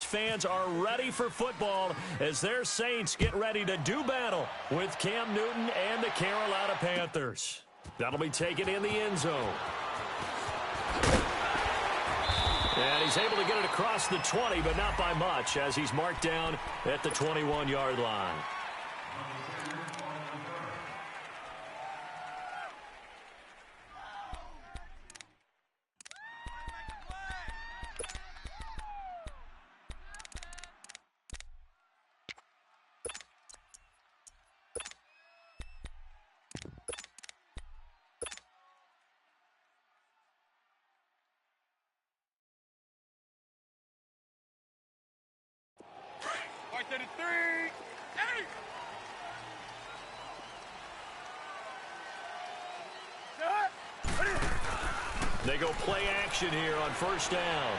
fans are ready for football as their Saints get ready to do battle with Cam Newton and the Carolina Panthers. That'll be taken in the end zone. And he's able to get it across the 20, but not by much, as he's marked down at the 21-yard line. They go play action here on first down.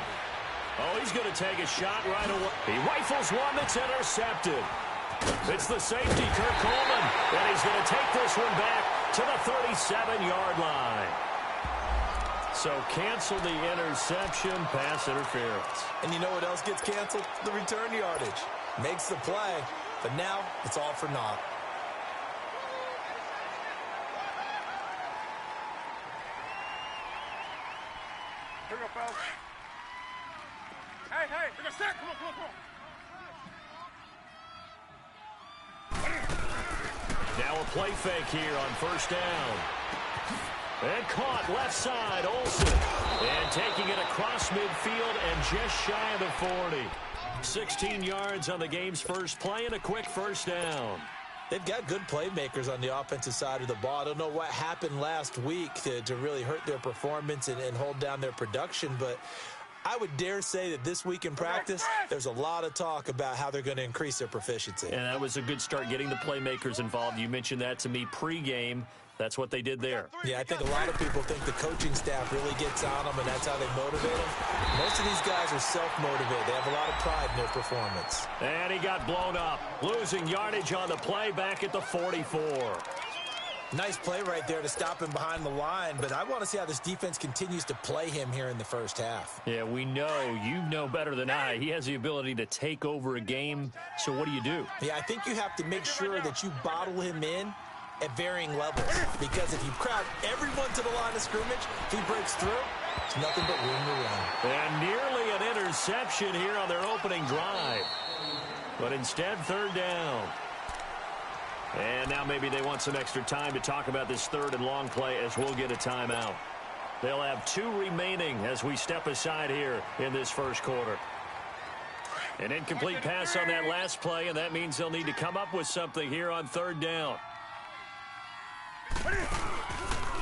Oh, he's going to take a shot right away. He rifles one that's intercepted. It's the safety, Kirk Coleman, and he's going to take this one back to the 37-yard line. So cancel the interception, pass interference. And you know what else gets canceled? The return yardage. Makes the play, but now it's all for naught. Here we go, fellas. Hey, we're gonna set. Come on. Now a play fake here on first down. And caught left side, Olsen. And taking it across midfield and just shy of the 40. 16 yards on the game's first play and a quick first down. They've got good playmakers on the offensive side of the ball. I don't know what happened last week to really hurt their performance and hold down their production, but I would dare say that this week in practice, there's a lot of talk about how they're going to increase their proficiency. And that was a good start getting the playmakers involved. You mentioned that to me pregame. That's what they did there. Yeah, I think a lot of people think the coaching staff really gets on them, and that's how they motivate them. Most of these guys are self-motivated. They have a lot of pride in their performance. And he got blown up, losing yardage on the play back at the 44. Nice play right there to stop him behind the line, but I want to see how this defense continues to play him here in the first half. Yeah, we know. You know better than I. He has the ability to take over a game, so what do you do? Yeah, I think you have to make sure that you bottle him in at varying levels, because if you crowd everyone to the line of scrimmage, if he breaks through, it's nothing but room to run. And nearly an interception here on their opening drive. But instead, third down. And now maybe they want some extra time to talk about this third and long play as we'll get a timeout. They'll have 2 remaining as we step aside here in this first quarter. An incomplete pass on that last play, and that means they'll need to come up with something here on third down.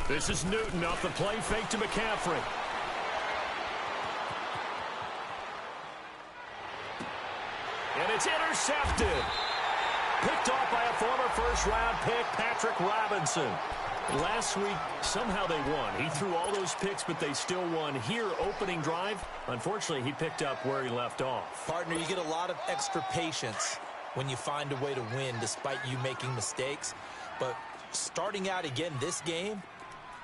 This is Newton off the play fake to McCaffrey. And it's intercepted. Picked off by a former first-round pick, Patrick Robinson. Last week, somehow they won. He threw all those picks, but they still won. Here, opening drive, unfortunately, he picked up where he left off. Partner, you get a lot of extra patience when you find a way to win despite you making mistakes. But starting out again this game,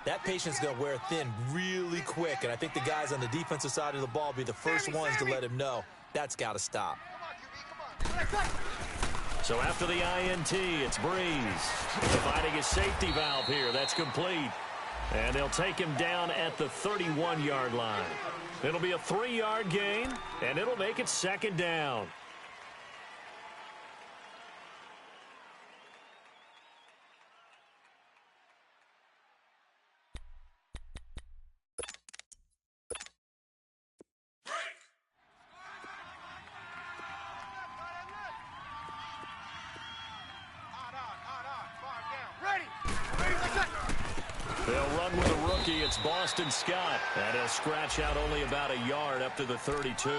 that patience is going to wear thin really quick. And I think the guys on the defensive side of the ball will be the first ones to let him know that's got to stop. So after the INT, it's Breeze providing a safety valve here. That's complete. And they'll take him down at the 31-yard line. It'll be a 3-yard gain, and it'll make it second down. They'll run with a rookie. It's Boston Scott. And he'll scratch out only about a yard up to the 32.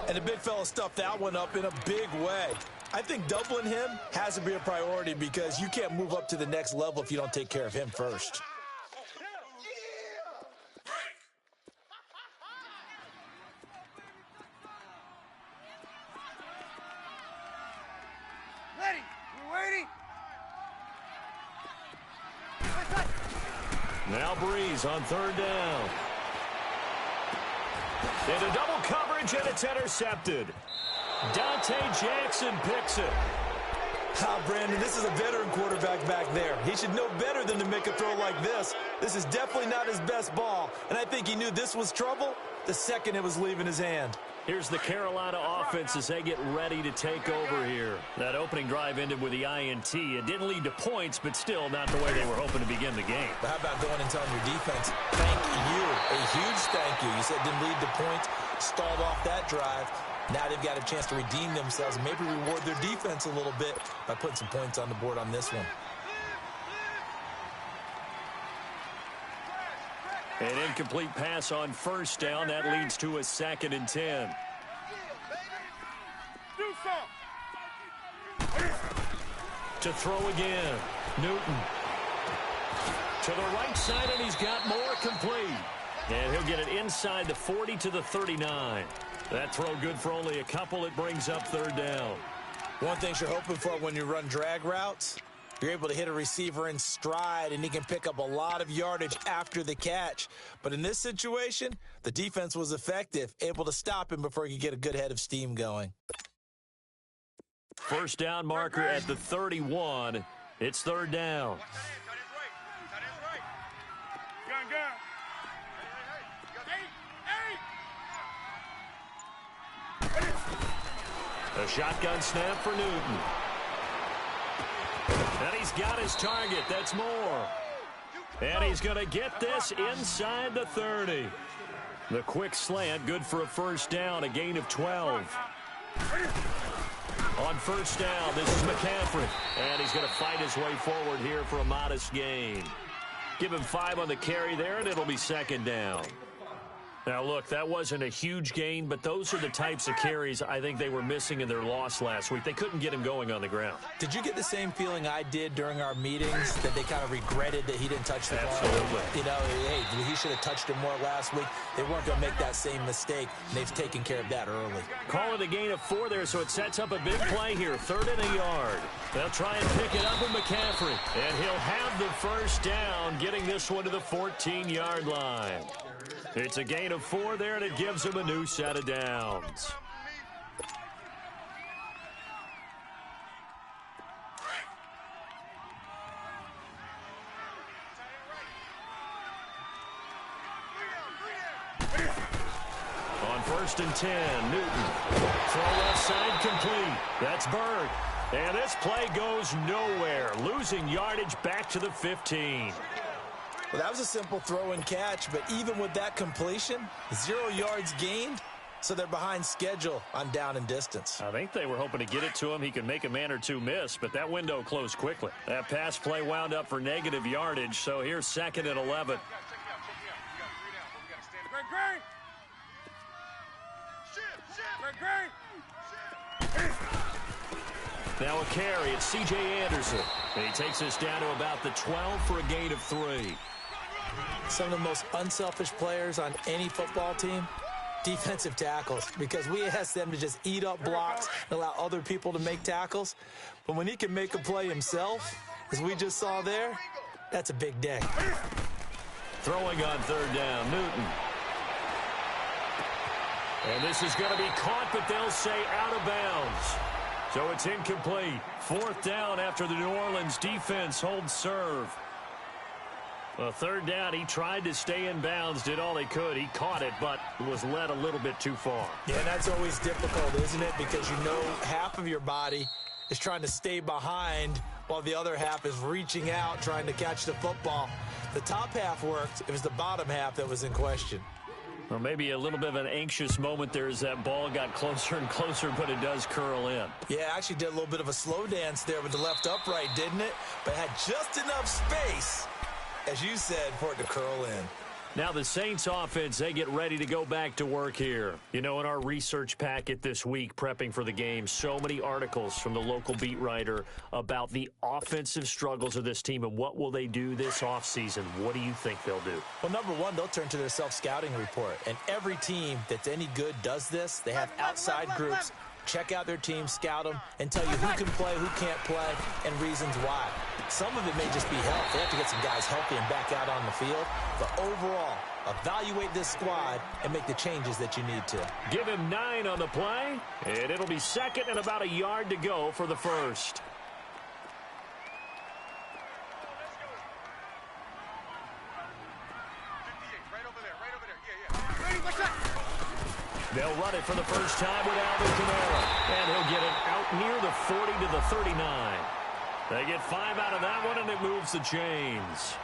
And the big fella stuffed that one up in a big way. I think doubling him has to be a priority because you can't move up to the next level if you don't take care of him first. Now Breeze on third down. Into double coverage. coverage, and it's intercepted. Dante Jackson picks it. Brandon, this is a veteran quarterback back there. He should know better than to make a throw like this. This is definitely not his best ball, and I think he knew this was trouble the second it was leaving his hand. Here's the Carolina offense as they get ready to take over here. That opening drive ended with the INT. It didn't lead to points, but still not the way they were hoping to begin the game. But how about going and telling your defense, thank you, a huge thank you. You said it didn't lead to points, stalled off that drive. Now they've got a chance to redeem themselves, maybe reward their defense a little bit by putting some points on the board on this one. An incomplete pass on first down. That leads to a 2nd and 10. To throw again. Newton. To the right side, and he's got more complete. And he'll get it inside the 40 to the 39. That throw good for only a couple. It brings up 3rd down. One thing you're hoping for when you run drag routes, you're able to hit a receiver in stride, and he can pick up a lot of yardage after the catch. But in this situation, the defense was effective, able to stop him before he could get a good head of steam going. First down marker at the 31. It's 3rd down. A shotgun snap for Newton. And he's got his target. That's Moore. And he's going to get this inside the 30. The quick slant, good for a first down, a gain of 12. On first down, this is McCaffrey. And he's going to fight his way forward here for a modest gain. Give him 5 on the carry there, and it'll be 2nd down. Now, look, that wasn't a huge gain, but those are the types of carries I think they were missing in their loss last week. They couldn't get him going on the ground. Did you get the same feeling I did during our meetings, that they kind of regretted that he didn't touch the ball? Absolutely. You know, hey, he should have touched it more last week. They weren't going to make that same mistake, and they've taken care of that early. Call it a gain of 4 there, so it sets up a big play here. 3rd and a yard. They'll try and pick it up with McCaffrey, and he'll have the first down, getting this one to the 14-yard line. It's a gain of 4 there, and it gives him a new set of downs. On 1st and 10, Newton. Throw left side complete. That's Berg. And this play goes nowhere, losing yardage back to the 15. Well, that was a simple throw and catch, but even with that completion, 0 yards gained, so they're behind schedule on down and distance. I think they were hoping to get it to him. He could make a man or two miss, but that window closed quickly. That pass play wound up for negative yardage, so here's 2nd and 11. Now a carry, it's C.J. Anderson. And he takes us down to about the 12 for a gain of 3. Some of the most unselfish players on any football team, defensive tackles, because we ask them to just eat up blocks and allow other people to make tackles. But when he can make a play himself, as we just saw there, that's a big day. Throwing on 3rd down, Newton. And this is going to be caught, but they'll say out of bounds. So it's incomplete. 4th down after the New Orleans defense holds serve. Well, 3rd down, he tried to stay in bounds, did all he could. He caught it, but was led a little bit too far. Yeah, that's always difficult, isn't it? Because you know half of your body is trying to stay behind while the other half is reaching out, trying to catch the football. The top half worked. It was the bottom half that was in question. Well, maybe a little bit of an anxious moment there as that ball got closer and closer, but it does curl in. Yeah, actually did a little bit of a slow dance there with the left upright, didn't it? But had just enough space, as you said, for it to curl in. Now the Saints offense, they get ready to go back to work here. You know, in our research packet this week, prepping for the game, so many articles from the local beat writer about the offensive struggles of this team and what will they do this offseason. What do you think they'll do? Well, number one, they'll turn to their self-scouting report. And every team that's any good does this. They have outside groups. Check out their team, scout them, and tell you who can play, who can't play, and reasons why. Some of it may just be health. They have to get some guys healthy and back out on the field. But overall, evaluate this squad, and make the changes that you need to. Give him 9 on the play, and it'll be second and about a yard to go for the first. They'll run it for the first time with Alvin Kamara, and he'll get it out near the 40 to the 39. They get 5 out of that one, and it moves the chains.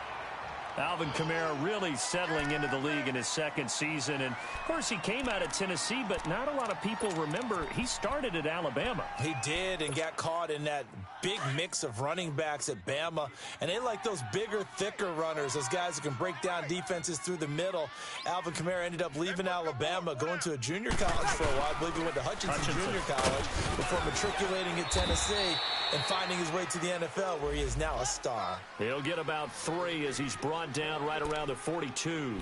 Alvin Kamara really settling into the league in his second season. And, of course, he came out of Tennessee, but not a lot of people remember he started at Alabama. He did, and got caught in that big mix of running backs at Bama. And they like those bigger, thicker runners, those guys who can break down defenses through the middle. Alvin Kamara ended up leaving Alabama, going to a junior college for a while. I believe he went to Hutchinson Junior College before matriculating at Tennessee and finding his way to the NFL, where he is now a star. He'll get about 3 as he's brought down right around the 42.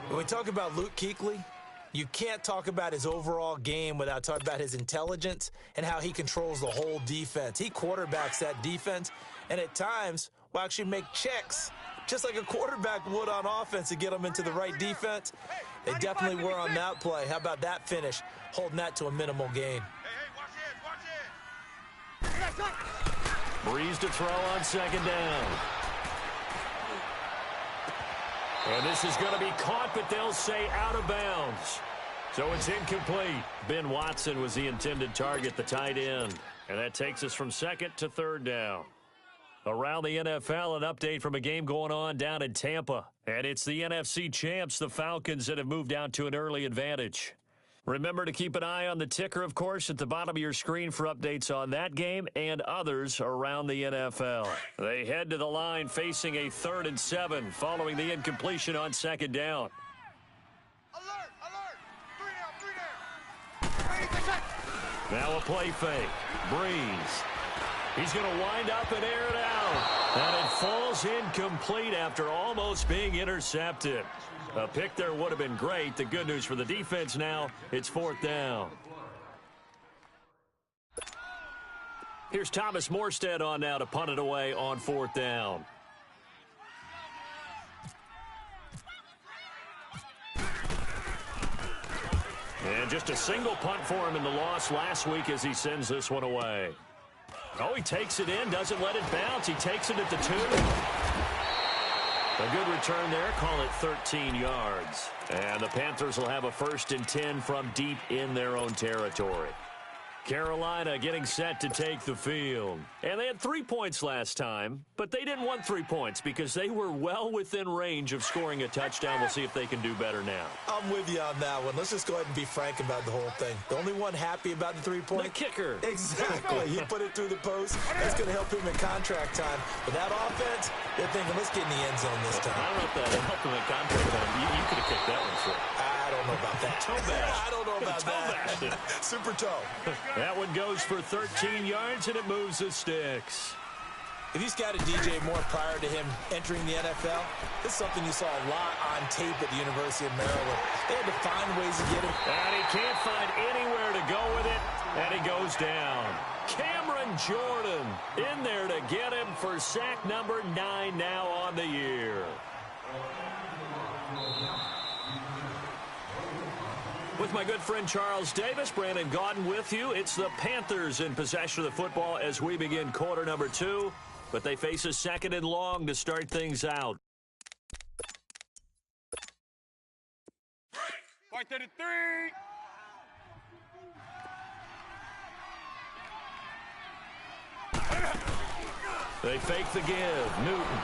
When we talk about Luke Kuechly, you can't talk about his overall game without talking about his intelligence and how he controls the whole defense. He quarterbacks that defense, and at times will actually make checks, just like a quarterback would on offense, to get them into the right defense. They definitely were on that play. How about that finish, holding that to a minimal gain? Breeze to throw on second down. And this is going to be caught, but they'll say out of bounds. So it's incomplete. Ben Watson was the intended target, the tight end. And that takes us from second to third down. Around the NFL, an update from a game going on down in Tampa. And it's the NFC champs, the Falcons, that have moved out to an early advantage. Remember to keep an eye on the ticker, of course, at the bottom of your screen for updates on that game and others around the NFL. They head to the line facing a 3rd and 7 following the incompletion on second down. Alert! Alert! 3 down! Now a play fake. Breeze. He's going to wind up and air it out. And it falls incomplete after almost being intercepted. A pick there would have been great. The good news for the defense now, it's 4th down. Here's Thomas Morstead on now to punt it away on 4th down. And just a single punt for him in the loss last week as he sends this one away. Oh, he takes it in, doesn't let it bounce. He takes it at the 2. A good return there. Call it 13 yards. And the Panthers will have a 1st and 10 from deep in their own territory. Carolina getting set to take the field. And they had 3 points last time, but they didn't want 3 points because they were well within range of scoring a touchdown. We'll see if they can do better now. I'm with you on that one. Let's just go ahead and be frank about the whole thing. The only one happy about the 3-point? The kicker. Exactly. He put it through the post. That's going to help him in contract time. But that offense, they're thinking, let's get in the end zone this time. I don't know if that helped him in contract time. You could have kicked that one short. I don't know about that. Toe bash. I don't know about that. Super toe. That one goes for 13 yards, and it moves the sticks. If he's got a DJ Moore prior to him entering the NFL, this is something you saw a lot on tape at the University of Maryland. They had to find ways to get him. And he can't find anywhere to go with it, and he goes down. Cameron Jordan in there to get him for sack number 9 now on the year. With my good friend Charles Davis, Brandon Gaudin with you. It's the Panthers in possession of the football as we begin quarter number 2. But they face a 2nd and long to start things out. Fight 33! They fake the give. Newton.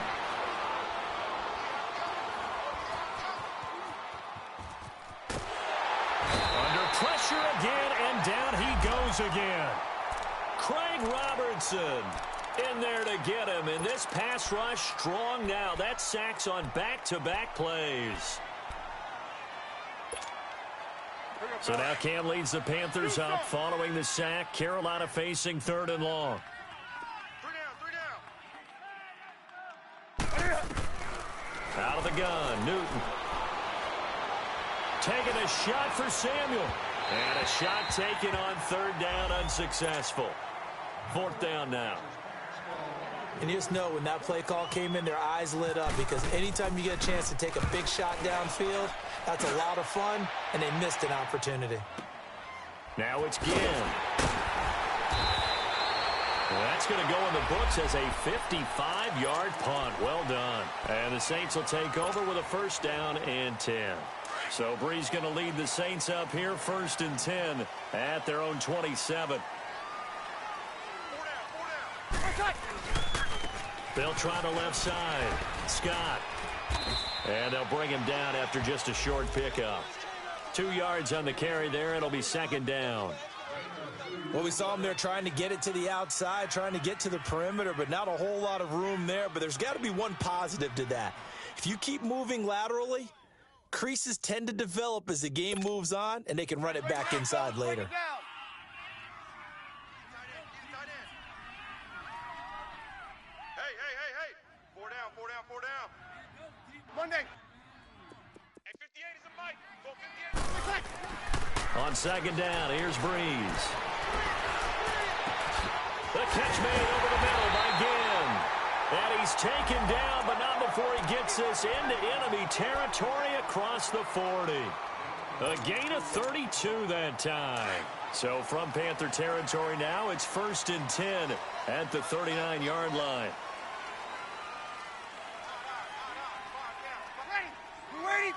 Pressure again, and down he goes again. Craig Robertson in there to get him, and this pass rush strong now. That sacks on back-to-back plays. So now Cam leads the Panthers up following the sack. Carolina facing 3rd and long. 3 down! Out of the gun, Newton. Taking a shot for Samuel. And a shot taken on 3rd down, unsuccessful. 4th down now. And you just know when that play call came in, their eyes lit up because anytime you get a chance to take a big shot downfield, that's a lot of fun, and they missed an opportunity. Now it's Ginn. Well, that's going to go in the books as a 55-yard punt. Well done. And the Saints will take over with a first down and 10. So Brees going to lead the Saints up here, 1st and 10 at their own 27. They'll try the left side. Scott. And they'll bring him down after just a short pickup. 2 yards on the carry there. It'll be 2nd down. Well, we saw him there trying to get it to the outside, trying to get to the perimeter, but not a whole lot of room there. But there's got to be one positive to that. If you keep moving laterally, creases tend to develop as the game moves on, and they can run it back inside later. Monday. Hey, 58 is a mic. Go 58. On 2nd down, here's Brees. The catch made over the middle by Ginn. And he's taken down, but not before he gets this into enemy territory across the 40. A gain of 32 that time. So from Panther territory now, it's 1st and 10 at the 39-yard line. Ready?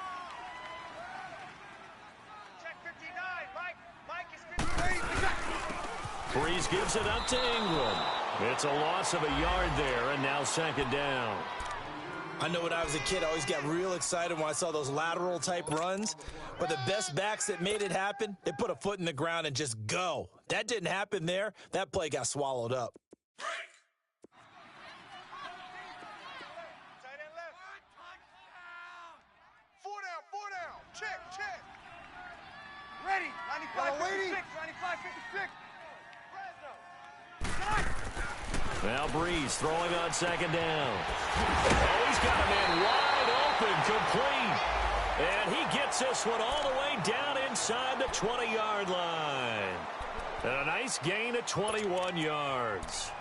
Check 59. Mike is 58. Brees gives it up to Ingram. It's a loss of a yard there, and now 2nd down. I know when I was a kid, I always got real excited when I saw those lateral-type runs. But the best backs that made it happen, they put a foot in the ground and just go. That didn't happen there. That play got swallowed up. Check. Ready. 95, 56. 95, 56. Now Brees throwing on 2nd down. Oh, he's got a man wide open, complete. And he gets this one all the way down inside the 20-yard line. And a nice gain of 21 yards.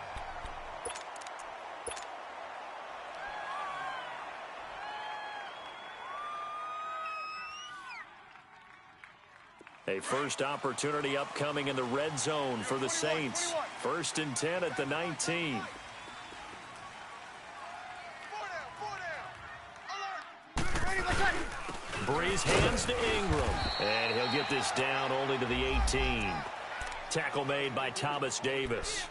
A first opportunity upcoming in the red zone for the Saints. 1st and 10 at the 19. Brees hands to Ingram. And he'll get this down only to the 18. Tackle made by Thomas Davis.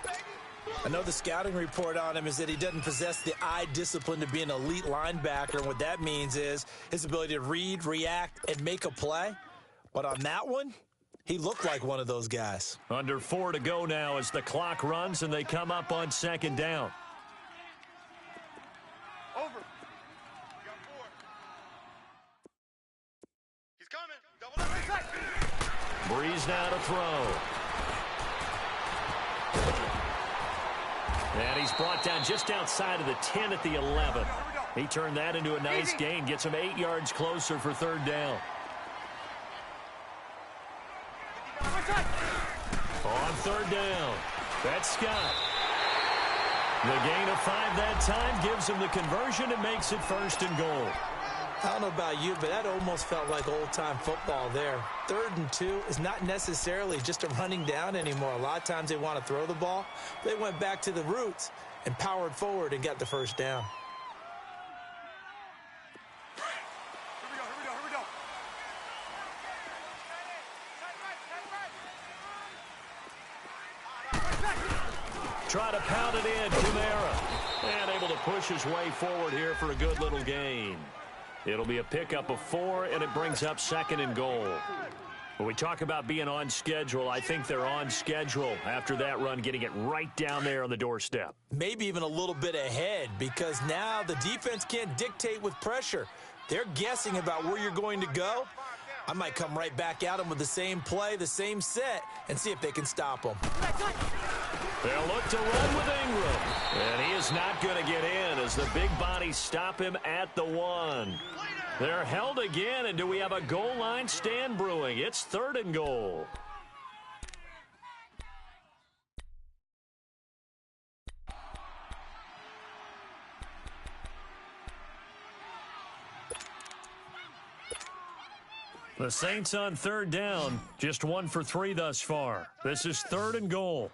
I know the scouting report on him is that he doesn't possess the eye discipline to be an elite linebacker. And what that means is his ability to read, react, and make a play. But on that one, he looked like one of those guys. Under 4 to go now as the clock runs and they come up on 2nd down. Over. You got 4. He's coming. Double up. Brees now to throw. And he's brought down just outside of the 10 at the 11. He turned that into a nice gain. Gets him 8 yards closer for 3rd down. On 3rd down, that's Scott. The gain of 5 that time gives him the conversion and makes it 1st and goal. I don't know about you, but that almost felt like old-time football there. 3rd and 2 is not necessarily just a running down anymore. A lot of times they want to throw the ball. They went back to the roots and powered forward and got the 1st down. Here we go. Try to pound it in, Kamara. And able to push his way forward here for a good little gain. It'll be a pickup of 4, and it brings up 2nd and goal. When we talk about being on schedule, I think they're on schedule after that run, getting it right down there on the doorstep. Maybe even a little bit ahead because now the defense can't dictate with pressure. They're guessing about where you're going to go. I might come right back at them with the same play, the same set, and see if they can stop them. They'll look to run with Ingram. And he is not going to get in as the big bodies stop him at the 1. They're held again, and do we have a goal line stand brewing? It's 3rd and goal. The Saints on third down, just 1 for 3 thus far. This is 3rd and goal.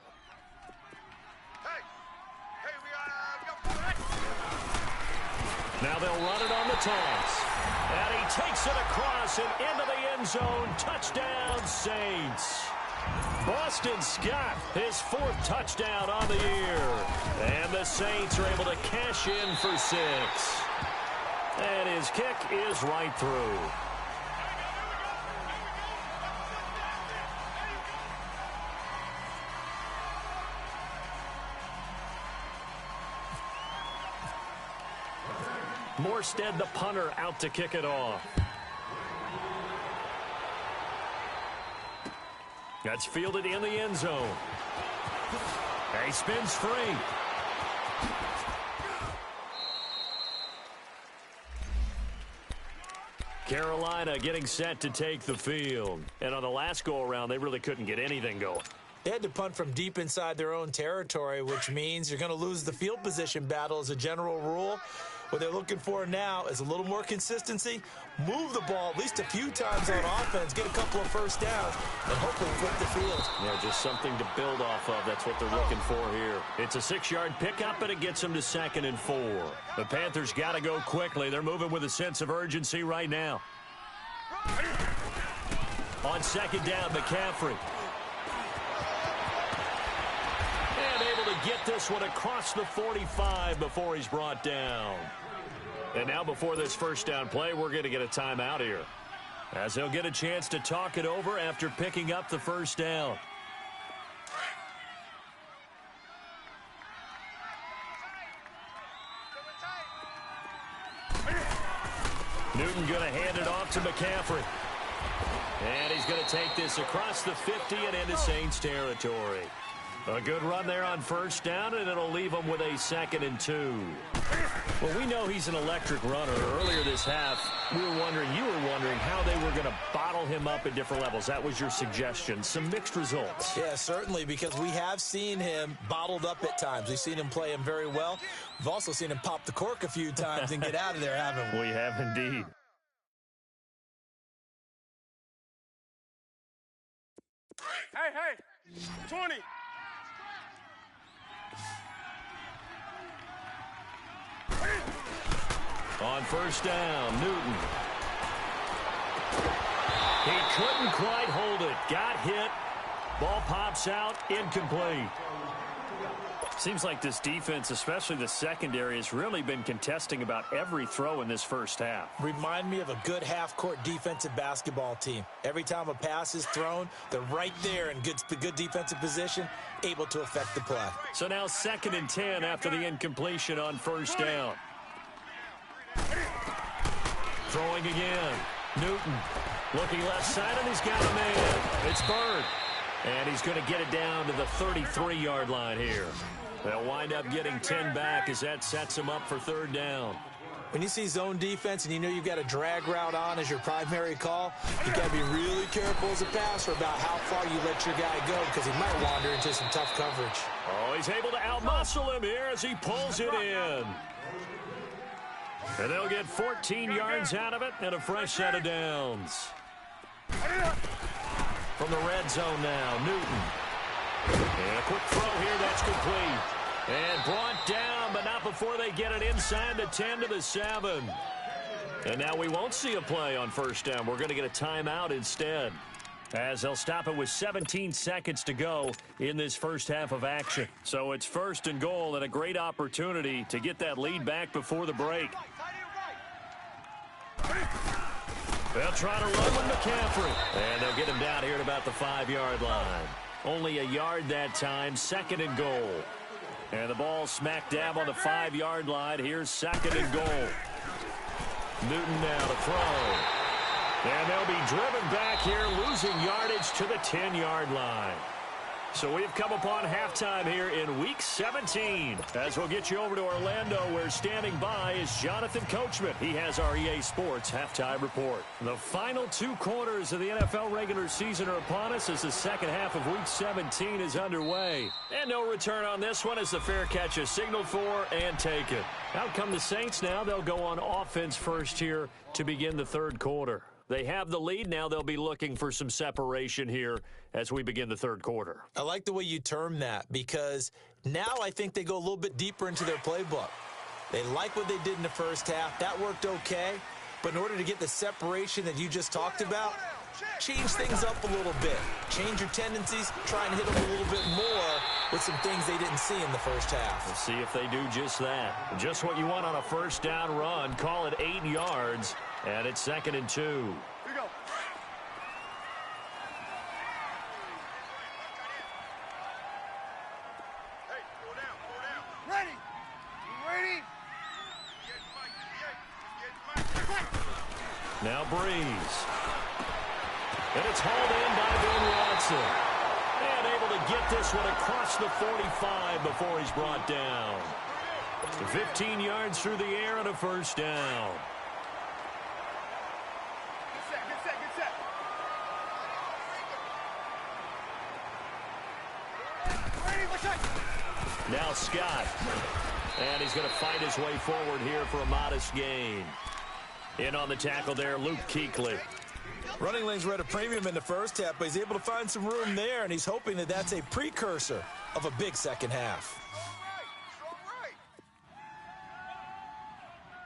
Now they'll run it on the toss. And he takes it across and into the end zone. Touchdown, Saints. Boston Scott, his 4th touchdown on the year. And the Saints are able to cash in for 6. And his kick is right through. Morstead, the punter, out to kick it off. That's fielded in the end zone. He spins free. Carolina getting set to take the field. And on the last go-around, they really couldn't get anything going. They had to punt from deep inside their own territory, which means you're going to lose the field position battle as a general rule. What they're looking for now is a little more consistency, move the ball at least a few times on offense, get a couple of first downs, and hopefully flip the field. Yeah, just something to build off of. That's what they're looking for here. It's a 6-yard pickup, and it gets them to 2nd and 4. The Panthers got to go quickly. They're moving with a sense of urgency right now. On 2nd down, McCaffrey. And able to get this one across the 45 before he's brought down. And now before this first down play, we're going to get a timeout here, as they'll get a chance to talk it over after picking up the first down. Newton going to hand it off to McCaffrey. And he's going to take this across the 50 and into Saints territory. A good run there on first down, and it'll leave him with a 2nd and 2. Well, we know he's an electric runner. Earlier this half, you were wondering how they were going to bottle him up at different levels. That was your suggestion. Some mixed results. Yeah, certainly, because we have seen him bottled up at times. We've seen him play him very well. We've also seen him pop the cork a few times and get out of there, haven't we? We have indeed. Hey, 20. On first down, Newton. He couldn't quite hold it. Got hit. Ball pops out. Incomplete. Seems like this defense, especially the secondary, has really been contesting about every throw in this first half. Remind me of a good half-court defensive basketball team. Every time a pass is thrown, they're right there in good defensive position, able to affect the play. So now 2nd and 10 after the incompletion on first down. Throwing again. Newton looking left side, and he's got a man. It's Bird. And he's going to get it down to the 33-yard line here. They'll wind up getting 10 back as that sets them up for 3rd down. When you see zone defense and you know you've got a drag route on as your primary call, you've got to be really careful as a passer about how far you let your guy go, because he might wander into some tough coverage. Oh, he's able to outmuscle him here as he pulls it in. And they'll get 14 yards out of it and a fresh set of downs. From the red zone now, Newton. And a quick throw here, that's complete. And brought down, but not before they get it inside the 10 to the 7. And now we won't see a play on first down. We're going to get a timeout instead, as they'll stop it with 17 seconds to go in this first half of action. So it's 1st and goal, and a great opportunity to get that lead back before the break. They'll try to run with McCaffrey. And they'll get him down here at about the 5-yard line. Only a yard that time, 2nd and goal. And the ball smack dab on the 5-yard line. Here's 2nd and goal. Newton now to throw. And they'll be driven back here, losing yardage to the 10-yard line. So we've come upon halftime here in Week 17. As we'll get you over to Orlando, where standing by is Jonathan Coachman. He has our EA Sports Halftime Report. The final 2 quarters of the NFL regular season are upon us as the second half of Week 17 is underway. And no return on this one as the fair catch is signaled for and taken. Out come the Saints now. They'll go on offense first here to begin the 3rd quarter. They have the lead. Now they'll be looking for some separation here as we begin the third quarter. I like the way you term that because now I think they go a little bit deeper into their playbook. They like what they did in the first half. That worked okay. But in order to get the separation that you just talked about, change things up a little bit. Change your tendencies. Try and hit them a little bit more with some things they didn't see in the first half. We'll see if they do just that. Just what you want on a first down run. Call it 8 yards, and it's 2nd and 2. Here we go. Hey, pull down, pull down. Ready. You ready? Now Breeze. And it's hauled in by Ben Watson. And able to get this one across the 45 before he's brought down. 15 yards through the air and a first down. Get set, get set, get set. Ready, what's up? Now Scott. And he's going to fight his way forward here for a modest gain. In on the tackle there, Luke Kuechly. Running lanes were at a premium in the first half, but he's able to find some room there, and he's hoping that that's a precursor of a big second half. Strong right.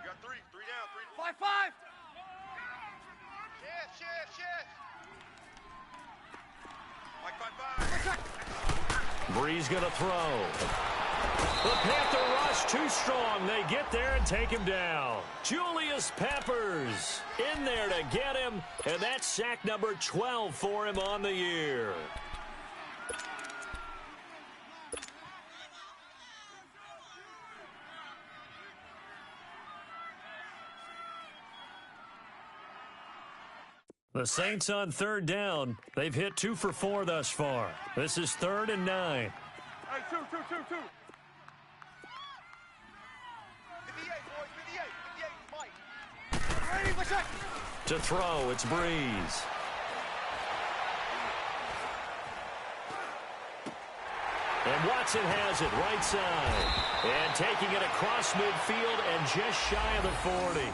You got three down, 3. 5-5. Shift. Mike 5-5. Breeze going to throw. The Panther rush too strong. They get there and take him down. Julius Peppers in there to get him, and that's sack number 12 for him on the year. The Saints on 3rd down. They've hit 2 for 4 thus far. This is 3rd and 9. Hey, 2. 58, boys, 58, Mike. Ready, what's up? To throw, it's Breeze. And Watson has it right side. And taking it across midfield and just shy of the 40.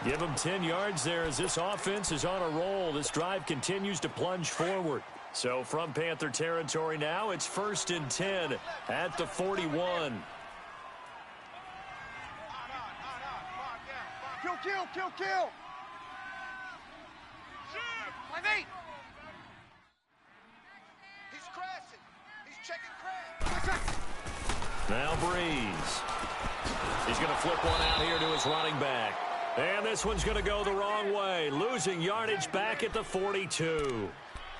Give him 10 yards there as this offense is on a roll. This drive continues to plunge forward. So from Panther territory now, it's 1st and 10 at the 41. Kill. My mate. He's crashing. He's checking crash. Now Breeze. He's going to flip one out here to his running back. And this one's going to go the wrong way, losing yardage back at the 42.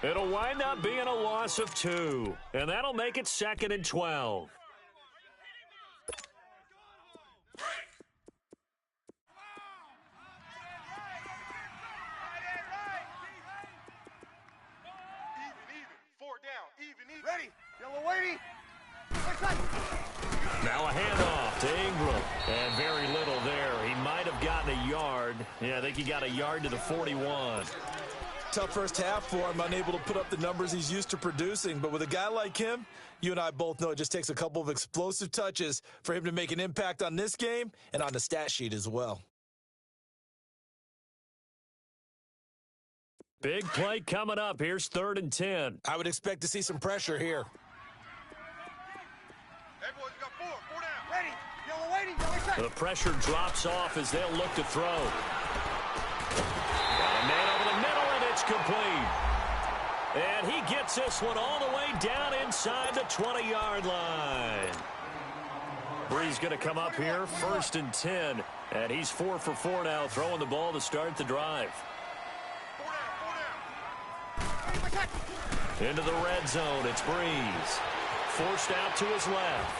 It'll wind up being a loss of 2, and that'll make it 2nd and 12. Ready. Yellow waiting. Now a handoff to Ingram. And very little there. He might have gotten a yard. Yeah, I think he got a yard to the 41. Tough first half for him, unable to put up the numbers he's used to producing. But with a guy like him, you and I both know it just takes a couple of explosive touches for him to make an impact on this game and on the stat sheet as well. Big play coming up. Here's 3rd and 10. I would expect to see some pressure here. Hey, boys, you got 4 down. Ready. Yellow waiting. The pressure drops off as they'll look to throw. Got a man over the middle, and it's complete. And he gets this one all the way down inside the 20-yard line. Breeze going to come up here, 1st and 10. And he's 4 for 4 now, throwing the ball to start the drive. 4 down. Into the red zone, it's Breeze. Forced out to his left.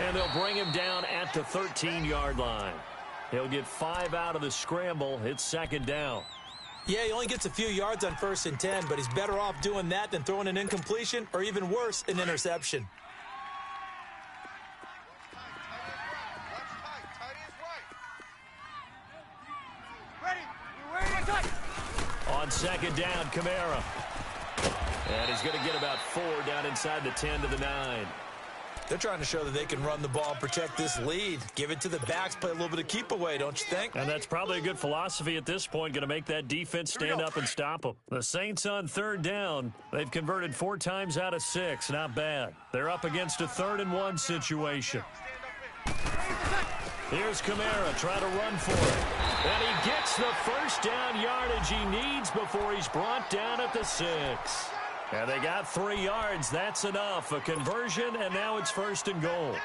And they'll bring him down at the 13-yard line. He'll get 5 out of the scramble. It's 2nd down. Yeah, he only gets a few yards on 1st and 10, but he's better off doing that than throwing an incompletion or even worse, an interception. On 2nd down, Kamara. And he's going to get about 4 down inside the 10 to the 9. They're trying to show that they can run the ball and protect this lead. Give it to the backs, play a little bit of keep away, don't you think? And that's probably a good philosophy at this point, going to make that defense stand up and stop them. The Saints on third down. They've converted 4 times out of 6. Not bad. They're up against a 3rd-and-1 situation. Here's Kamara trying to run for it. And he gets the first down yardage he needs before he's brought down at the 6. And they got 3 yards. That's enough. A conversion, and now it's 1st and goal.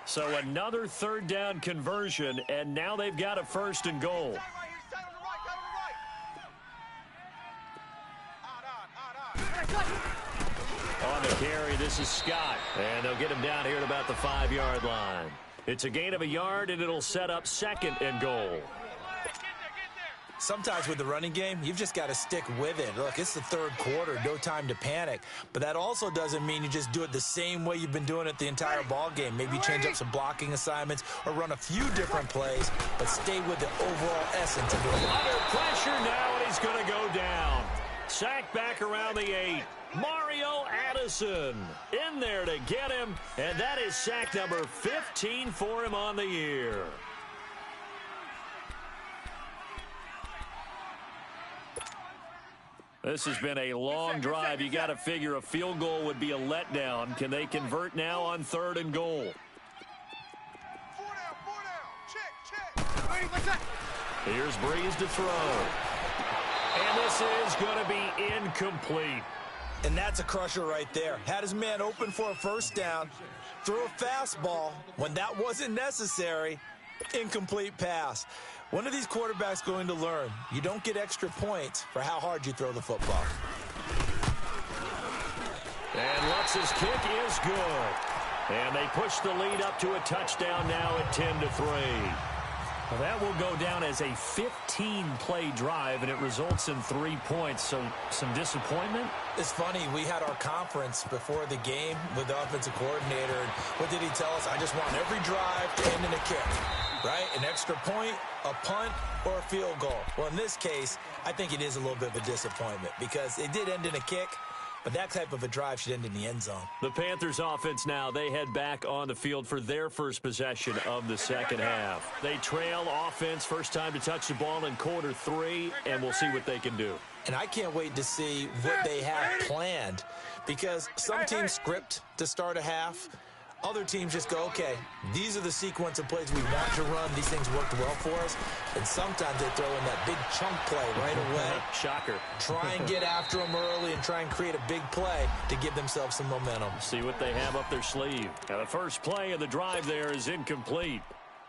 So another 3rd down conversion, and now they've got a 1st and goal. On the carry, this is Scott. And they'll get him down here at about the 5-yard line. It's a gain of a yard, and it'll set up 2nd and goal. Sometimes with the running game, you've just got to stick with it. Look, it's the 3rd quarter, no time to panic. But that also doesn't mean you just do it the same way you've been doing it the entire ball game. Maybe change up some blocking assignments or run a few different plays, but stay with the overall essence of it. Under pressure now, and he's going to go down. Sacked back around the 8. Mario Addison in there to get him, and that is sack number 15 for him on the year. This has been a long drive. You got to figure a field goal would be a letdown. Can they convert now on 3rd and goal? 4 down. Check. Here's Breeze to throw. And this is going to be incomplete. And that's a crusher right there. Had his man open for a 1st down, threw a fastball when that wasn't necessary, incomplete pass. When are these quarterbacks going to learn? You don't get extra points for how hard you throw the football. And Lutz's kick is good. And they push the lead up to a touchdown now at 10-3. Well, that will go down as a 15-play drive, and it results in 3 points. So some disappointment? It's funny, we had our conference before the game with the offensive coordinator, and what did he tell us? I just want every drive to end in a kick, right? An extra point, a punt, or a field goal. Well, in this case, I think it is a little bit of a disappointment because it did end in a kick, but that type of a drive should end in the end zone. The Panthers offense now, they head back on the field for their first possession of the 2nd half. They trail offense, first time to touch the ball in quarter 3, and we'll see what they can do. And I can't wait to see what they have planned because some teams script to start a half. Other teams just go, okay, these are the sequence of plays we want to run. These things worked well for us. And sometimes they throw in that big chunk play right away. Shocker. Try and get after them early and try and create a big play to give themselves some momentum. See what they have up their sleeve. Now the first play of the drive there is incomplete.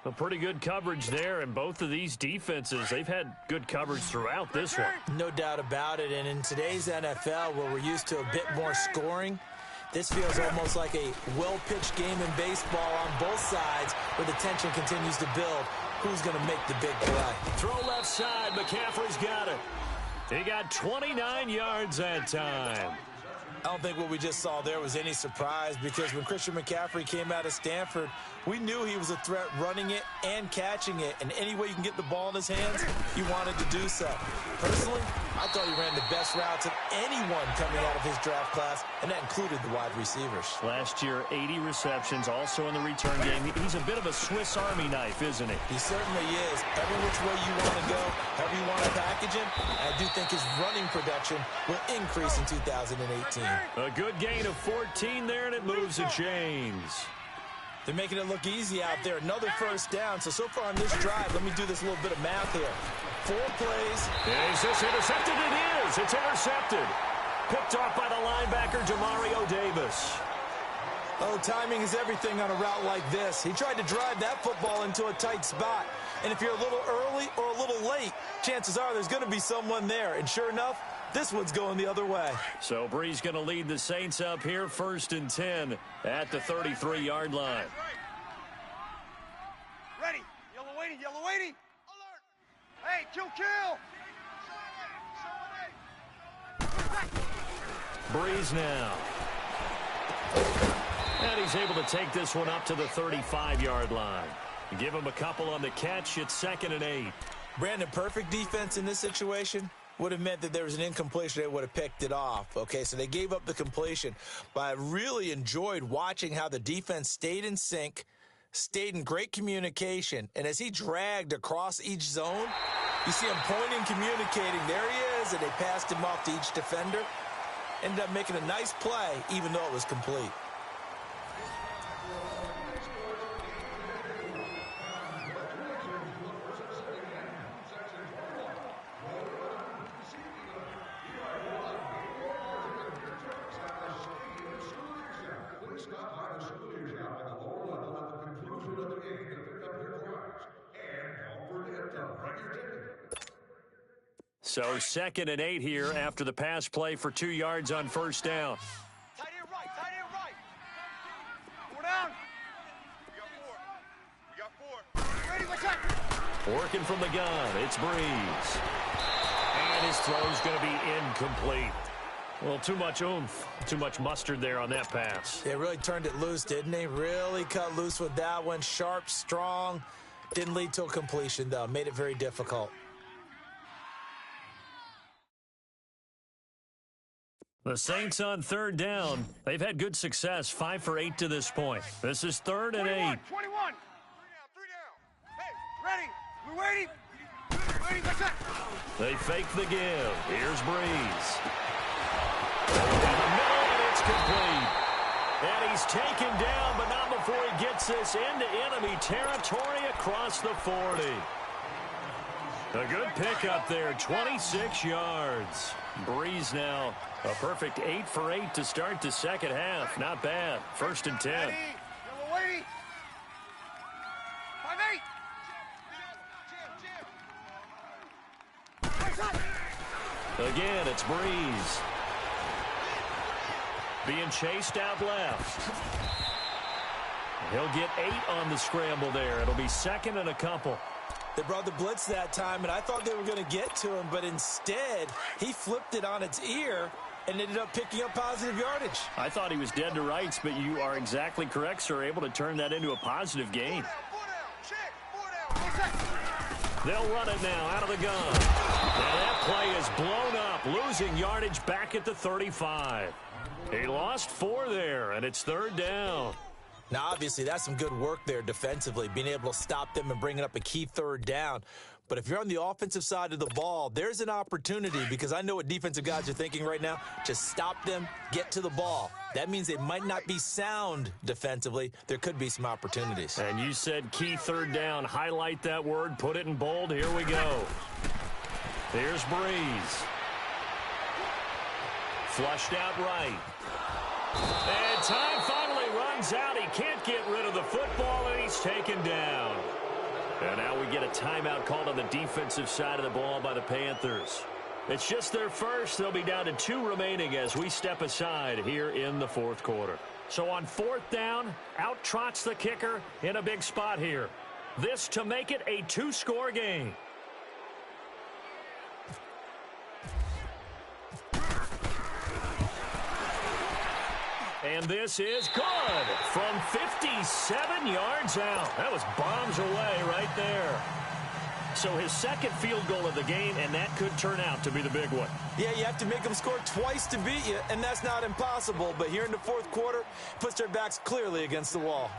A pretty good coverage there, and both of these defenses, they've had good coverage throughout this one. No doubt about it. And in today's NFL, where we're used to a bit more scoring, this feels almost like a well-pitched game in baseball on both sides where the tension continues to build. Who's going to make the big play? Throw left side. McCaffrey's got it. He got 29 yards that time. I don't think what we just saw there was any surprise because when Christian McCaffrey came out of Stanford, we knew he was a threat running it and catching it. And any way you can get the ball in his hands, you wanted to do so. Personally, I thought he ran the best routes of anyone coming out of his draft class, and that included the wide receivers. Last year, 80 receptions, also in the return game. He's a bit of a Swiss Army knife, isn't he? He certainly is. Every which way you want to go, however you want to package him, I do think his running production will increase in 2018. A good gain of 14 there, and it moves the chains. They're making it look easy out there. Another first down. So far on this drive, let me do this little bit of math here. 4 plays. Is this intercepted? It is. It's intercepted. Picked off by the linebacker, Demario Davis. Oh, timing is everything on a route like this. He tried to drive that football into a tight spot. And if you're a little early or a little late, chances are there's going to be someone there. And sure enough, this one's going the other way. So Breeze going to lead the Saints up here, 1st and 10 at the 33-yard line. Ready. Yellow waiting. Alert. Hey, kill. Breeze now. And he's able to take this one up to the 35-yard line. Give him a couple on the catch. It's 2nd and 8. Brandon, perfect defense in this situation. would have meant that there was an incompletion. They would have picked it off. Okay, so they gave up the completion. But I really enjoyed watching how the defense stayed in sync, stayed in great communication. And as he dragged across each zone, you see him pointing, communicating. There he is, and they passed him off to each defender. Ended up making a nice play, even though it was complete. So 2nd and 8 here after the pass play for 2 yards on first down. Tight end right, tight end right. 4 down. We got 4. Ready, what's up? Working from the gun, it's Breeze. And his throw's going to be incomplete. Well, too much oomph, too much mustard there on that pass. They really turned it loose, didn't they? Really cut loose with that one. Sharp, strong. Didn't lead to a completion, though. Made it very difficult. The Saints on 3rd down. They've had good success, 5 for 8 to this point. This is 3rd and 8. 21. 3 down. Hey, ready. We're waiting. Ready, what's up? They fake the give. Here's Breeze. Down the middle, and it's complete. And he's taken down, but not before he gets this into enemy territory across the 40. A good pickup there, 26 yards. Breeze now a perfect 8 for 8 to start the second half. Not bad. 1st and 10. Ready. We're waiting. 5-8. Again, it's Breeze. Being chased out left. He'll get 8 on the scramble there. It'll be 2nd and a couple. They brought the blitz that time, and I thought they were going to get to him, but instead, he flipped it on its ear and ended up picking up positive yardage. I thought he was dead to rights, but you are exactly correct, sir. Able to turn that into a positive gain. 4 down. Check. 4 down. They'll run it now out of the gun. And that play is blown up, losing yardage back at the 35. He lost 4 there, and it's 3rd down. Now, obviously, that's some good work there defensively, being able to stop them and bringing up a key 3rd down. But if you're on the offensive side of the ball, there's an opportunity, because I know what defensive guys are thinking right now. Just stop them, get to the ball. That means they might not be sound defensively. There could be some opportunities. And you said key 3rd down. Highlight that word, put it in bold. Here we go. Here's Breeze. Flushed out right. And time finally runs out. He can't get rid of the football, and he's taken down. And now we get a timeout called on the defensive side of the ball by the Panthers. It's just their first. They'll be down to 2 remaining as we step aside here in the 4th quarter. So on 4th down, out trots the kicker in a big spot here. This to make it a 2-score game. And this is good from 57 yards out. That was bombs away right there. So his 2nd field goal of the game, and that could turn out to be the big one. Yeah, you have to make them score twice to beat you, and that's not impossible. But here in the 4th quarter, puts their backs clearly against the wall.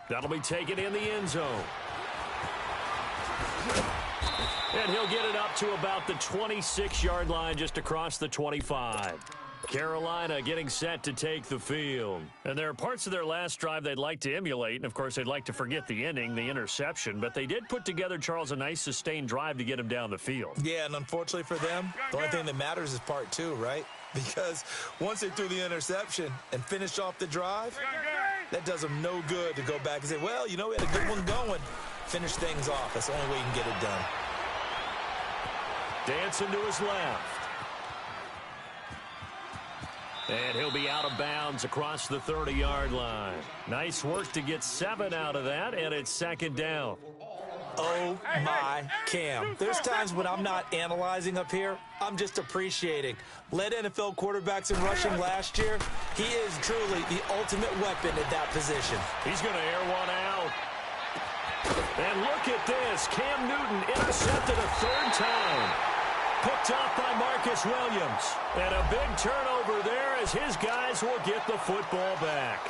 That'll be taken in the end zone. And he'll get it up to about the 26-yard line, just across the 25. Carolina getting set to take the field. And there are parts of their last drive they'd like to emulate, and of course they'd like to forget the inning, the interception, but they did put together, Charles, a nice sustained drive to get him down the field. Yeah, and unfortunately for them, the only thing that matters is part 2, right? Because once they threw the interception and finished off the drive, that does them no good to go back and say, well, you know, we had a good one going. Finish things off. That's the only way you can get it done. Dancing to his left. And he'll be out of bounds across the 30-yard line. Nice work to get 7 out of that, and it's 2nd down. Oh, my Cam. There's times when I'm not analyzing up here. I'm just appreciating. Led NFL quarterbacks in rushing last year. He is truly the ultimate weapon at that position. He's going to air one out. And look at this. Cam Newton intercepted a third time. Picked off by Marcus Williams. And a big turnover there as his guys will get the football back.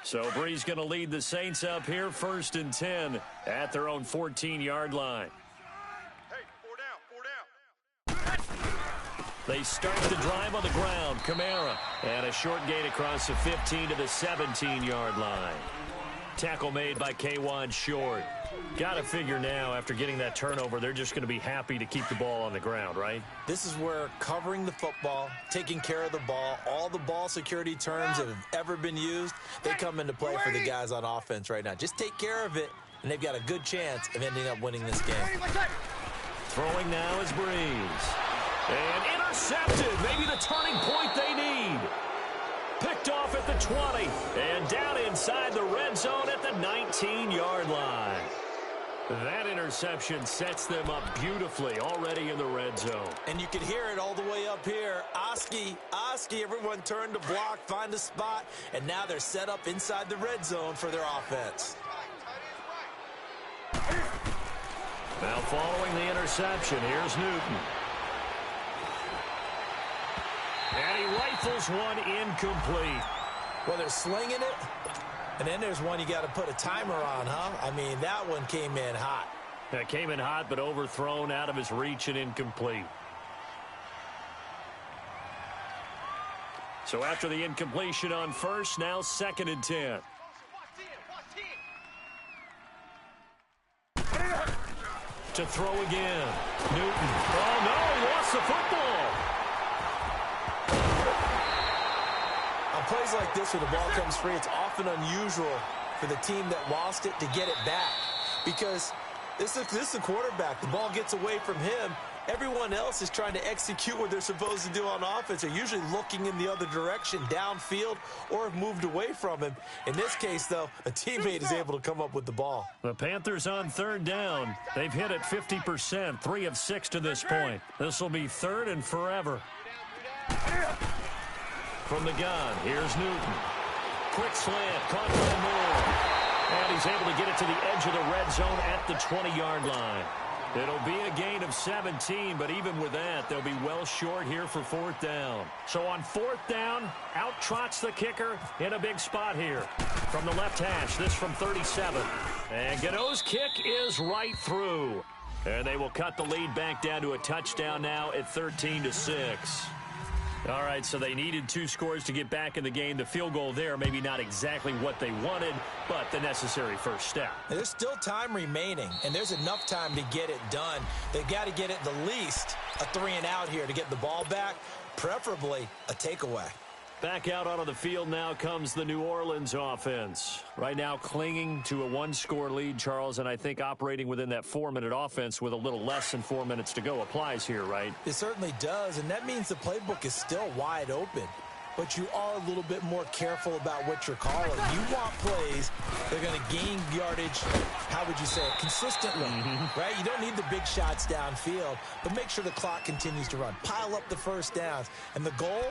So Bree's going to lead the Saints up here 1st and 10 at their own 14-yard line. Hey, 4 down, 4 down. They start the drive on the ground. Kamara. And a short gain across the 15 to the 17-yard line. Tackle made by K1 Short. Got to figure now, after getting that turnover, they're just going to be happy to keep the ball on the ground, right? This is where covering the football, taking care of the ball, all the ball security terms that have ever been used, they come into play for the guys on offense right now. Just take care of it, and they've got a good chance of ending up winning this game. Throwing now is Breeze. And intercepted. Maybe the turning point they need. Picked off at the 20. And down inside the red zone at the 19-yard line. That interception sets them up beautifully already in the red zone. And you can hear it all the way up here. Oski, everyone turned to block, find a spot, and now they're set up inside the red zone for their offense. Now following the interception, here's Newton. And he rifles one incomplete. Well, they're slinging it. And then there's one you got to put a timer on, huh? I mean, that one came in hot. That came in hot, but overthrown, out of his reach, and incomplete. So after the incompletion on first, now 2nd and 10. To throw again. Newton. Oh, no, he lost the football. Plays like this where the ball comes free, it's often unusual for the team that lost it to get it back, because this is the quarterback. The ball gets away from him. Everyone else is trying to execute what they're supposed to do on offense. They're usually looking in the other direction, downfield, or have moved away from him. In this case, though, a teammate is able to come up with the ball. The Panthers on 3rd down. They've hit it 50%, 3 of 6 to this point. This will be 3rd and forever. From the gun, here's Newton. Quick slant, caught by Moore. And he's able to get it to the edge of the red zone at the 20-yard line. It'll be a gain of 17, but even with that, they'll be well short here for 4th down. So on 4th down, out trots the kicker in a big spot here. From the left hash, this from 37. And Gano's kick is right through. And they will cut the lead back down to a touchdown now at 13-6. All right, so they needed 2 scores to get back in the game. The field goal there, maybe not exactly what they wanted, but the necessary first step. There's still time remaining, and there's enough time to get it done. They've got to get it the least a 3-and-out here to get the ball back, preferably a takeaway. Back out onto the field now comes the New Orleans offense. Right now clinging to a 1-score lead, Charles, and I think operating within that 4-minute offense with a little less than 4 minutes to go applies here, right? It certainly does, and that means the playbook is still wide open. But you are a little bit more careful about what you're calling. You want plays that are going to gain yardage, how would you say it, consistently, right? You don't need the big shots downfield, but make sure the clock continues to run. Pile up the first downs. And the goal,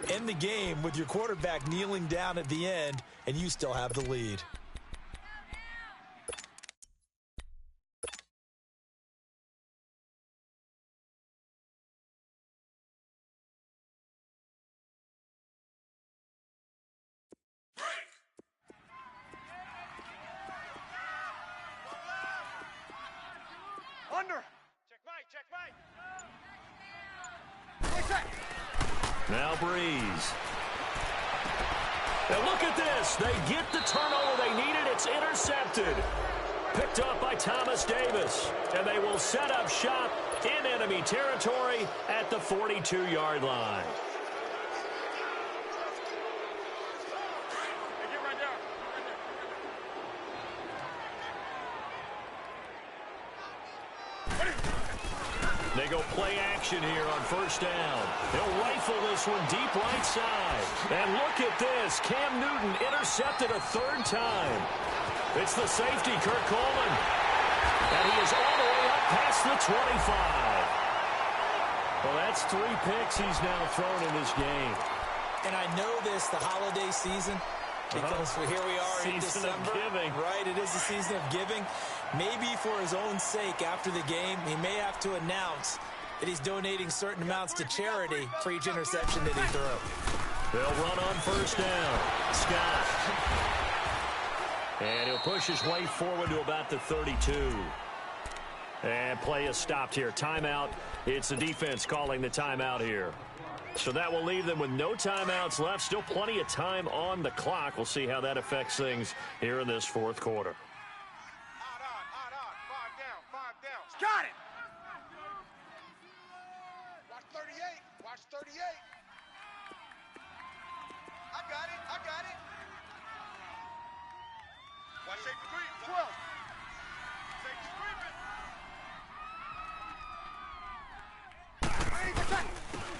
end the game with your quarterback kneeling down at the end, and you still have the lead. Under. Check Mike, check Mike. Now Breeze. And look at this. They get the turnover they needed. It's intercepted. Picked up by Thomas Davis. And they will set up shop in enemy territory at the 42-yard line. Hey, get right down. They go play action here on first down. They'll rifle this one deep right side. And look at this. Cam Newton intercepted a 3rd time. It's the safety, Kirk Coleman. And he is all the way up past the 25. Well, that's 3 picks he's now thrown in this game. And I know this, the holiday season, because here we are in December. Season of giving. Right, it is the season of giving. Maybe for his own sake, after the game, he may have to announce that he's donating certain amounts to charity for each interception that he threw. They'll run on first down. Scott. And he'll push his way forward to about the 32. And play is stopped here. Timeout. It's the defense calling the timeout here. So that will leave them with no timeouts left. Still plenty of time on the clock. We'll see how that affects things here in this fourth quarter. Five down. Got it! Watch 38. Watch 38. I got it. Watch safety creep. 12. Safety creeping.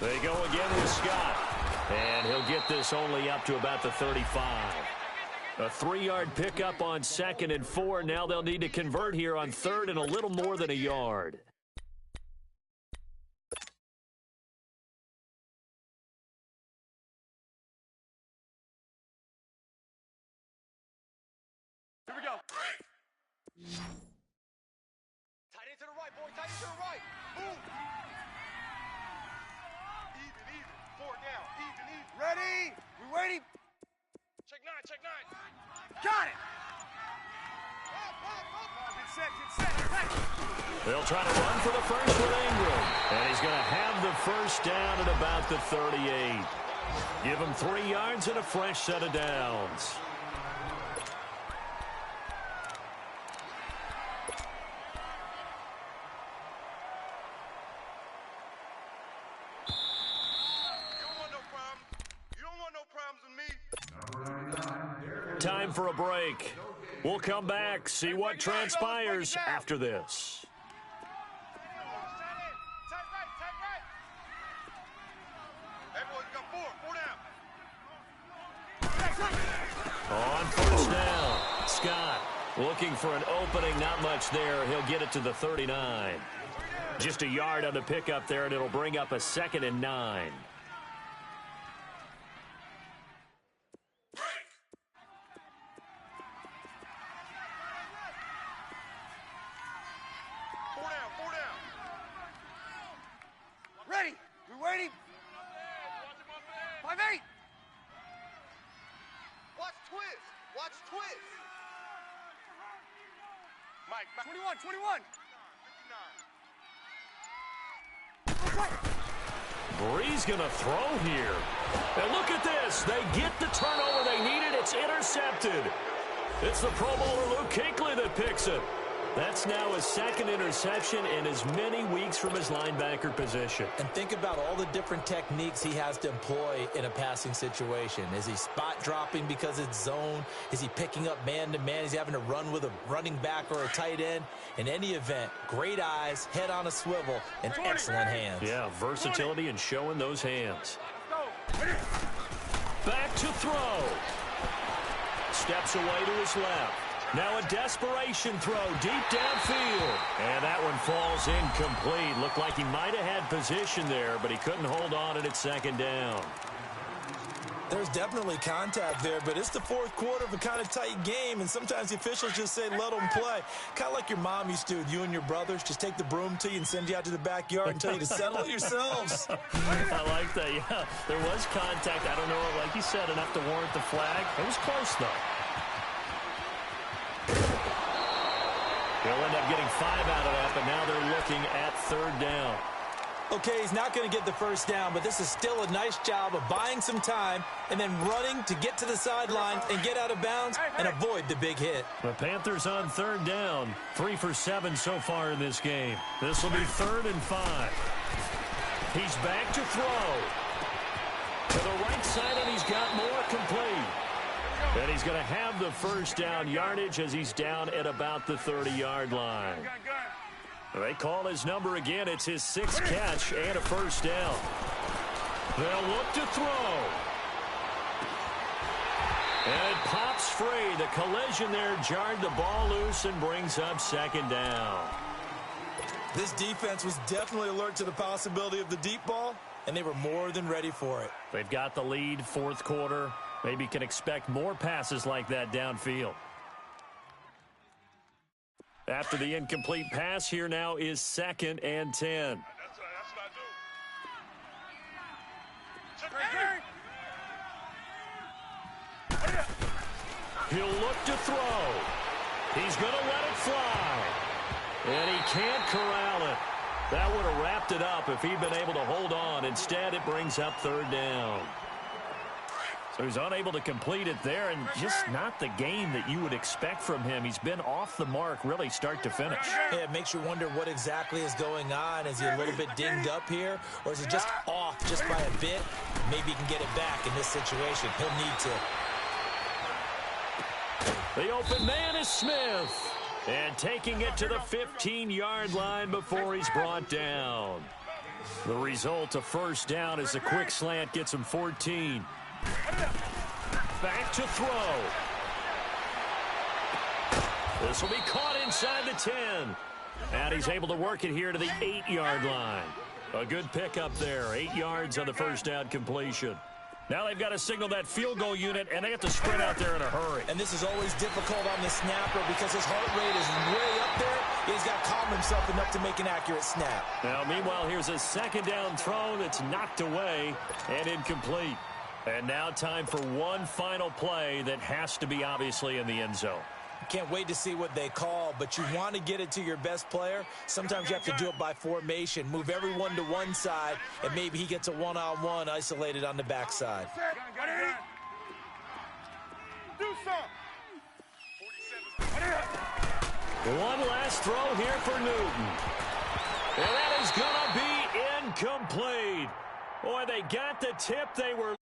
They go again with Scott. And he'll get this only up to about the 35. A 3-yard pickup on 2nd and 4. Now they'll need to convert here on 3rd and a little more than a yard. Here we go. Tight end to the right, boy. Tight end to the right. Move. Even. 4 down. Even. Ready? We waiting? Check 9. Got it. Get set. They'll try to run for the first with Ingram. And he's going to have the first down at about the 38. Give him 3 yards and a fresh set of downs. Time for a break. We'll come back, see what transpires after this. On first down, Scott looking for an opening, not much there. He'll get it to the 39. Just a yard on the pickup there, and it'll bring up a 2nd and 9. Ready? We waiting? 5-8. Watch twist. Mike. 21. Bree's going to throw here. And look at this. They get the turnover they needed. It's intercepted. It's the Pro Bowler Luke Kuechly that picks it. That's now his 2nd interception in as many weeks from his linebacker position. And think about all the different techniques he has to employ in a passing situation. Is he spot dropping because it's zone? Is he picking up man-to-man? Is he having to run with a running back or a tight end? In any event, great eyes, head on a swivel, and excellent hands. Yeah, versatility and showing those hands. Back to throw. Steps away to his left. Now a desperation throw deep downfield. And that one falls incomplete. Looked like he might have had position there, but he couldn't hold on it at 2nd down. There's definitely contact there, but it's the fourth quarter of a kind of tight game, and sometimes the officials just say, let them play. Kind of like your mom used to with you and your brothers. Just take the broom to you and send you out to the backyard and tell you to settle it yourselves. I like that, yeah. There was contact. I don't know, like you said, enough to warrant the flag. It was close, though. They'll end up getting 5 out of that, but now they're looking at 3rd down. Okay, he's not going to get the first down, but this is still a nice job of buying some time and then running to get to the sideline and get out of bounds and avoid the big hit. The Panthers on 3rd down. 3 for 7 so far in this game. This will be 3rd and 5. He's back to throw. To the right side, and he's got more complete. And he's going to have the first down yardage as he's down at about the 30-yard line. They call his number again. It's his 6th catch and a first down. They'll look to throw. And it pops free. The collision there jarred the ball loose and brings up 2nd down. This defense was definitely alert to the possibility of the deep ball, and they were more than ready for it. They've got the lead, fourth quarter. Maybe can expect more passes like that downfield. After the incomplete pass, here now is 2nd and 10. That's what I do. He'll look to throw. He's going to let it fly. And he can't corral it. That would have wrapped it up if he'd been able to hold on. Instead, it brings up 3rd down. So he's unable to complete it there, and just not the game that you would expect from him. He's been off the mark really start to finish. Yeah, it makes you wonder what exactly is going on. Is he a little bit dinged up here, or is it just off just by a bit? Maybe he can get it back in this situation. He'll need to. The open man is Smith. And taking it to the 15-yard line before he's brought down. The result, a 1st down as a quick slant gets him 14. Back to throw. This will be caught inside the 10. And he's able to work it here to the 8-yard line. A good pickup there. 8 yards on the 1st down completion. Now they've got to signal that field goal unit, and they have to sprint out there in a hurry. And this is always difficult on the snapper because his heart rate is way up there. He's got to calm himself enough to make an accurate snap. Now, meanwhile, here's a 2nd down throw that's knocked away and incomplete. And now time for one final play that has to be obviously in the end zone. Can't wait to see what they call, but you want to get it to your best player. Sometimes you have to do it by formation. Move everyone to one side, and maybe he gets a one-on-one isolated on the backside. Do some. One last throw here for Newton. And that is going to be incomplete. Boy, they got the tip they were